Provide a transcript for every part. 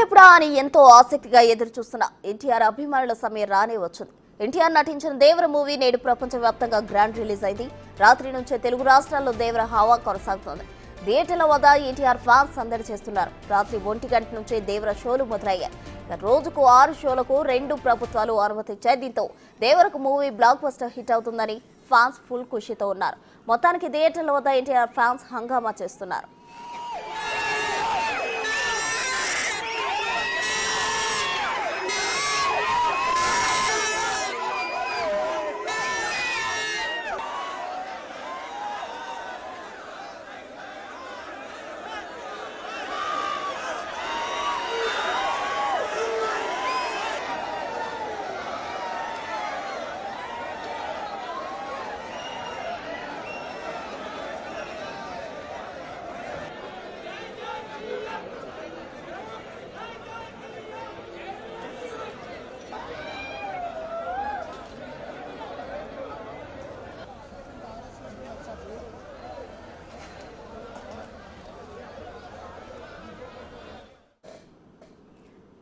ఎప్పుడెప్పుడా అని ఎంతో ఆసక్తిగా ఎదురుచూస్తున్న ఎన్టీఆర్ అభిమానుల సమయం రానే వచ్చింది. ఎన్టీఆర్ నటించిన దేవర మూవీ నేడు ప్రపంచవ్యాప్తంగా గ్రాండ్ రిలీజ్ అయింది. రాత్రి నుంచే తెలుగు రాష్ట్రాల్లో దేవర హవా కొనసాగుతోంది. థియేటర్ల వద్ద ఎన్టీఆర్ ఫ్యాన్స్ సందడి చేస్తున్నారు. రాత్రి 1 గంట నుంచే దేవర షోలు మొదలయ్యాయి. రోజుకు 6 షోలకు 2 ప్రభుత్వాలు అనుమతిచ్చాయి. దీంతో దేవరకు మూవీ బ్లాక్ బస్టర్ హిట్ అవుతుందని ఫ్యాన్స్ ఫుల్ ఖుషితో ఉన్నారు. మొత్తానికి థియేటర్ల వద్ద ఎన్టీఆర్ ఫ్యాన్స్ హంగామా చేస్తున్నారు.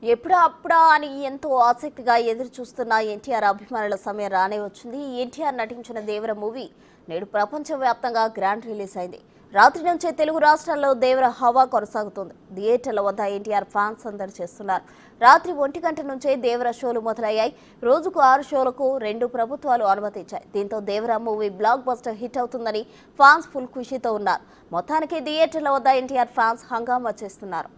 ఎప్పుడా అని ఎంతో ఆసక్తిగా ఎదురు చూస్తున్న ఎన్టీఆర్ అభిమానుల సమయం రానే వచ్చింది. ఎన్టీఆర్ నటించిన దేవర మూవీ నేడు ప్రపంచవ్యాప్తంగా గ్రాండ్ రిలీజ్ అయింది. రాత్రి నుంచే తెలుగు రాష్ట్రాల్లో దేవర హవా కొనసాగుతుంది. థియేటర్ల వద్ద ఎన్టీఆర్ ఫ్యాన్స్ సందడి చేస్తున్నారు. రాత్రి 1 గంట నుంచే దేవర షోలు మొదలయ్యాయి. రోజుకు 6 షోలకు 2 ప్రభుత్వాలు అనుమతించాయి. దీంతో దేవర మూవీ బ్లాక్ బస్టర్ హిట్ అవుతుందని ఫ్యాన్స్ ఫుల్ ఖుషితో ఉన్నారు. మొత్తానికి థియేటర్ల వద్ద ఎన్టీఆర్ ఫ్యాన్స్ హంగామా చేస్తున్నారు.